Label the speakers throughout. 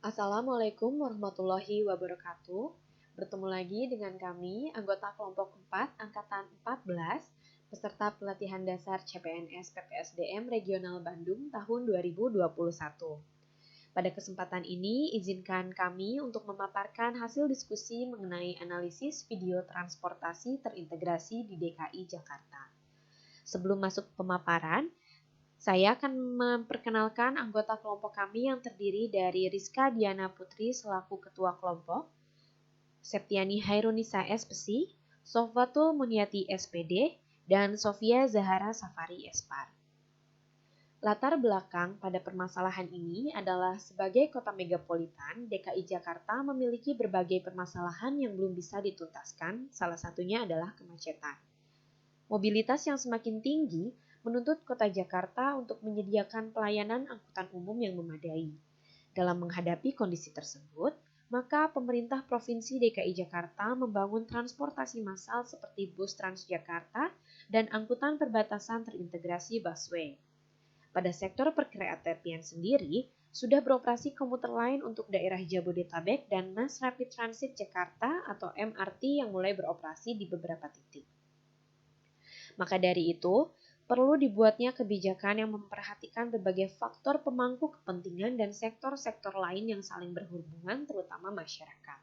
Speaker 1: Assalamualaikum warahmatullahi wabarakatuh. Bertemu lagi dengan kami, anggota kelompok 4 Angkatan 14, peserta pelatihan dasar CPNS PPSDM Regional Bandung tahun 2021. Pada kesempatan ini, izinkan kami untuk memaparkan hasil diskusi mengenai analisis video transportasi terintegrasi di DKI Jakarta. Sebelum masuk pemaparan, saya akan memperkenalkan anggota kelompok kami yang terdiri dari Rizka Diana Putri selaku Ketua Kelompok, Septiani Hairunisa SPSI, Sofwatul Muniati SPD, dan Sofia Zahara Safari Espar. Latar belakang pada permasalahan ini adalah sebagai kota megapolitan, DKI Jakarta memiliki berbagai permasalahan yang belum bisa dituntaskan, salah satunya adalah kemacetan. Mobilitas yang semakin tinggi menuntut Kota Jakarta untuk menyediakan pelayanan angkutan umum yang memadai. Dalam menghadapi kondisi tersebut, maka pemerintah Provinsi DKI Jakarta membangun transportasi massal seperti bus Transjakarta dan angkutan perbatasan terintegrasi busway. Pada sektor perkeretaapian sendiri, sudah beroperasi komuter lain untuk daerah Jabodetabek dan Mass Rapid Transit Jakarta atau MRT yang mulai beroperasi di beberapa titik. Maka dari itu, perlu dibuatnya kebijakan yang memperhatikan berbagai faktor pemangku kepentingan dan sektor-sektor lain yang saling berhubungan, terutama masyarakat.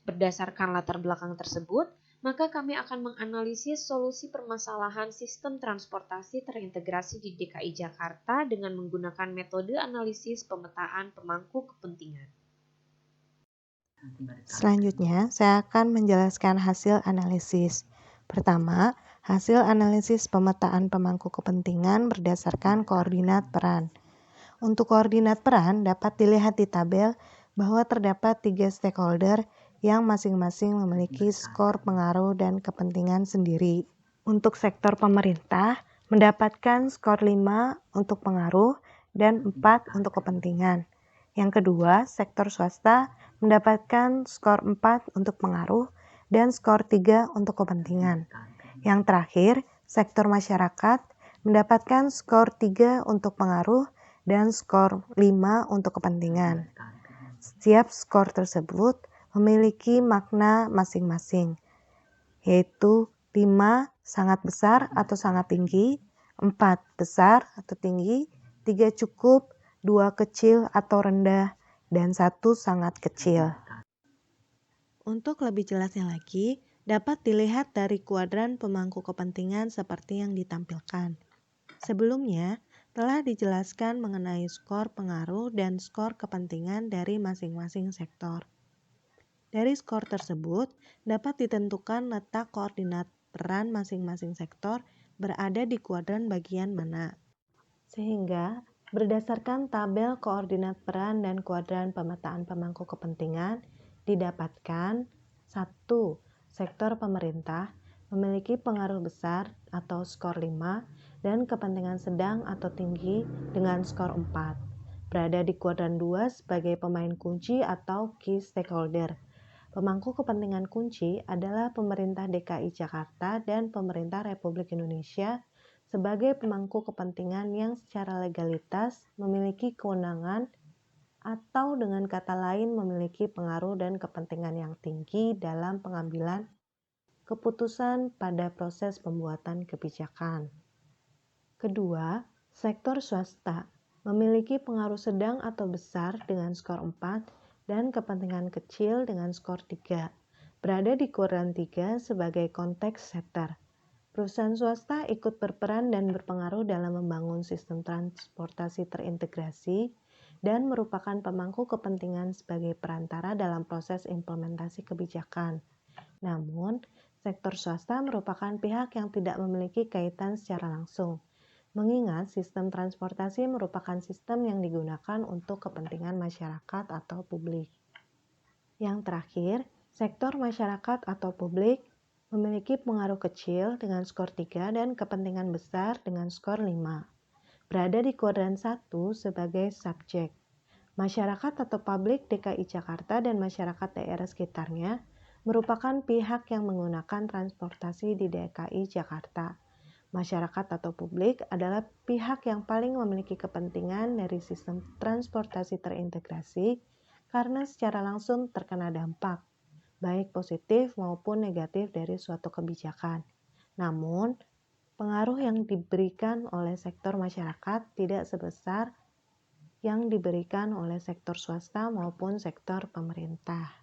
Speaker 1: Berdasarkan latar belakang tersebut, maka kami akan menganalisis solusi permasalahan sistem transportasi terintegrasi di DKI Jakarta dengan menggunakan metode analisis pemetaan pemangku kepentingan.
Speaker 2: Selanjutnya, saya akan menjelaskan hasil analisis. Pertama, hasil analisis pemetaan pemangku kepentingan berdasarkan koordinat peran. Untuk koordinat peran dapat dilihat di tabel bahwa terdapat 3 stakeholder yang masing-masing memiliki skor pengaruh dan kepentingan sendiri. Untuk sektor pemerintah, mendapatkan skor 5 untuk pengaruh dan 4 untuk kepentingan. Yang kedua, sektor swasta mendapatkan skor 4 untuk pengaruh dan skor 3 untuk kepentingan. Yang terakhir, sektor masyarakat mendapatkan skor 3 untuk pengaruh dan skor 5 untuk kepentingan. Setiap skor tersebut memiliki makna masing-masing, yaitu 5 sangat besar atau sangat tinggi, 4 besar atau tinggi, 3 cukup, 2 kecil atau rendah, dan 1 sangat kecil. Untuk lebih jelasnya lagi, dapat dilihat dari kuadran pemangku kepentingan seperti yang ditampilkan. Sebelumnya, telah dijelaskan mengenai skor pengaruh dan skor kepentingan dari masing-masing sektor. Dari skor tersebut, dapat ditentukan letak koordinat peran masing-masing sektor berada di kuadran bagian mana. Sehingga, berdasarkan tabel koordinat peran dan kuadran pemetaan pemangku kepentingan, didapatkan 1. Sektor pemerintah memiliki pengaruh besar atau skor 5 dan kepentingan sedang atau tinggi dengan skor 4. Berada di kuadran 2 sebagai pemain kunci atau key stakeholder. Pemangku kepentingan kunci adalah pemerintah DKI Jakarta dan pemerintah Republik Indonesia sebagai pemangku kepentingan yang secara legalitas memiliki kewenangan atau dengan kata lain memiliki pengaruh dan kepentingan yang tinggi dalam pengambilan keputusan pada proses pembuatan kebijakan. Kedua, sektor swasta memiliki pengaruh sedang atau besar dengan skor 4 dan kepentingan kecil dengan skor 3, berada di kuadran 3 sebagai konteks setter. Perusahaan swasta ikut berperan dan berpengaruh dalam membangun sistem transportasi terintegrasi dan merupakan pemangku kepentingan sebagai perantara dalam proses implementasi kebijakan. Namun, sektor swasta merupakan pihak yang tidak memiliki kaitan secara langsung, mengingat sistem transportasi merupakan sistem yang digunakan untuk kepentingan masyarakat atau publik. Yang terakhir, sektor masyarakat atau publik memiliki pengaruh kecil dengan skor 3 dan kepentingan besar dengan skor 5. Berada di kuadran 1 sebagai subjek. Masyarakat atau publik DKI Jakarta dan masyarakat daerah sekitarnya merupakan pihak yang menggunakan transportasi di DKI Jakarta. Masyarakat atau publik adalah pihak yang paling memiliki kepentingan dari sistem transportasi terintegrasi karena secara langsung terkena dampak, baik positif maupun negatif dari suatu kebijakan. Namun, pengaruh yang diberikan oleh sektor masyarakat tidak sebesar yang diberikan oleh sektor swasta maupun sektor pemerintah.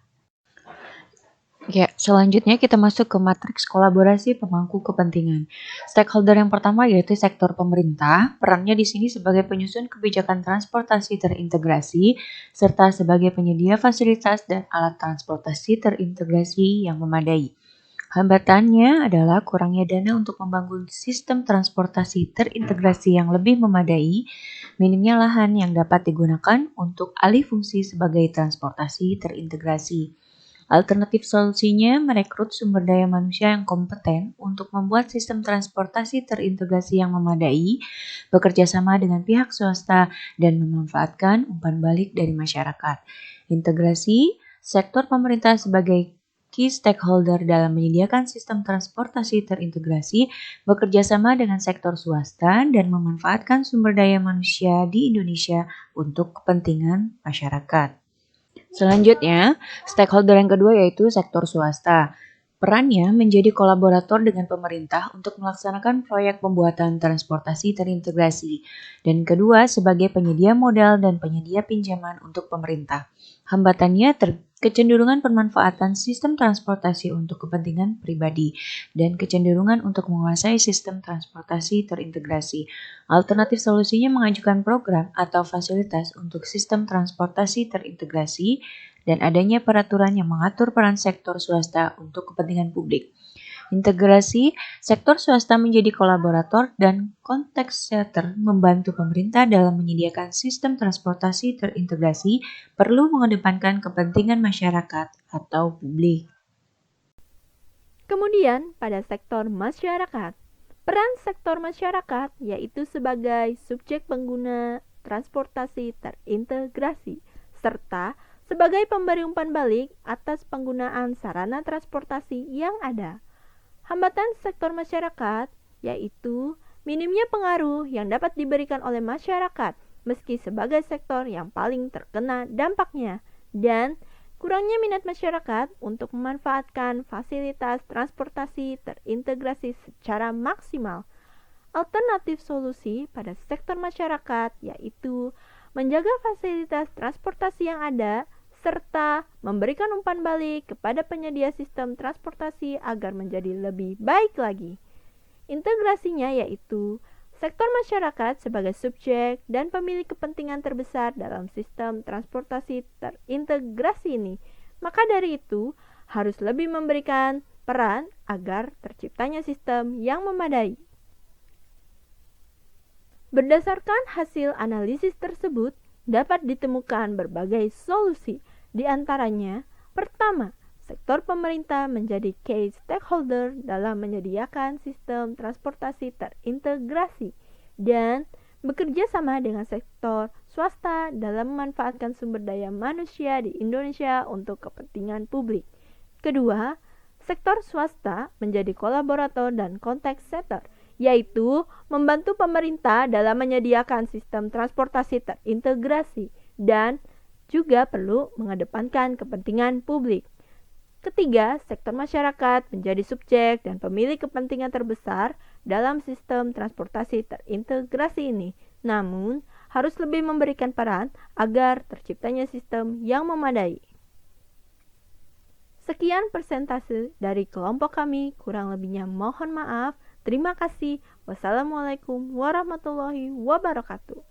Speaker 3: Ya, selanjutnya kita masuk ke matriks kolaborasi pemangku kepentingan. Stakeholder yang pertama yaitu sektor pemerintah. Perannya di sini sebagai penyusun kebijakan transportasi terintegrasi serta sebagai penyedia fasilitas dan alat transportasi terintegrasi yang memadai. Hambatannya adalah kurangnya dana untuk membangun sistem transportasi terintegrasi yang lebih memadai, minimnya lahan yang dapat digunakan untuk alih fungsi sebagai transportasi terintegrasi. Alternatif solusinya merekrut sumber daya manusia yang kompeten untuk membuat sistem transportasi terintegrasi yang memadai, bekerja sama dengan pihak swasta, dan memanfaatkan umpan balik dari masyarakat. Integrasi sektor pemerintah sebagai key stakeholder dalam menyediakan sistem transportasi terintegrasi, bekerja sama dengan sektor swasta, dan memanfaatkan sumber daya manusia di Indonesia untuk kepentingan masyarakat. Selanjutnya, stakeholder yang kedua yaitu sektor swasta. Perannya menjadi kolaborator dengan pemerintah untuk melaksanakan proyek pembuatan transportasi terintegrasi. Dan kedua, sebagai penyedia modal dan penyedia pinjaman untuk pemerintah. Hambatannya kecenderungan pemanfaatan sistem transportasi untuk kepentingan pribadi dan kecenderungan untuk menguasai sistem transportasi terintegrasi. Alternatif solusinya mengajukan program atau fasilitas untuk sistem transportasi terintegrasi dan adanya peraturan yang mengatur peran sektor swasta untuk kepentingan publik. Integrasi sektor swasta menjadi kolaborator dan konteks setter membantu pemerintah dalam menyediakan sistem transportasi terintegrasi perlu mengedepankan kepentingan masyarakat atau publik.
Speaker 4: Kemudian pada sektor masyarakat, peran sektor masyarakat yaitu sebagai subjek pengguna transportasi terintegrasi serta sebagai pemberi umpan balik atas penggunaan sarana transportasi yang ada. Hambatan sektor masyarakat yaitu minimnya pengaruh yang dapat diberikan oleh masyarakat meski sebagai sektor yang paling terkena dampaknya dan kurangnya minat masyarakat untuk memanfaatkan fasilitas transportasi terintegrasi secara maksimal. Alternatif solusi pada sektor masyarakat yaitu menjaga fasilitas transportasi yang ada serta memberikan umpan balik kepada penyedia sistem transportasi agar menjadi lebih baik lagi. Integrasinya yaitu sektor masyarakat sebagai subjek dan pemilik kepentingan terbesar dalam sistem transportasi terintegrasi ini. Maka dari itu, harus lebih memberikan peran agar terciptanya sistem yang memadai. Berdasarkan hasil analisis tersebut, dapat ditemukan berbagai solusi. Di antaranya, pertama, sektor pemerintah menjadi key stakeholder dalam menyediakan sistem transportasi terintegrasi dan bekerja sama dengan sektor swasta dalam memanfaatkan sumber daya manusia di Indonesia untuk kepentingan publik. Kedua, sektor swasta menjadi kolaborator dan konteks setter, yaitu membantu pemerintah dalam menyediakan sistem transportasi terintegrasi dan juga perlu mengedepankan kepentingan publik. Ketiga, sektor masyarakat menjadi subjek dan pemilik kepentingan terbesar dalam sistem transportasi terintegrasi ini. Namun, harus lebih memberikan peran agar terciptanya sistem yang memadai. Sekian persentase dari kelompok kami, kurang lebihnya mohon maaf. Terima kasih. Wassalamualaikum warahmatullahi wabarakatuh.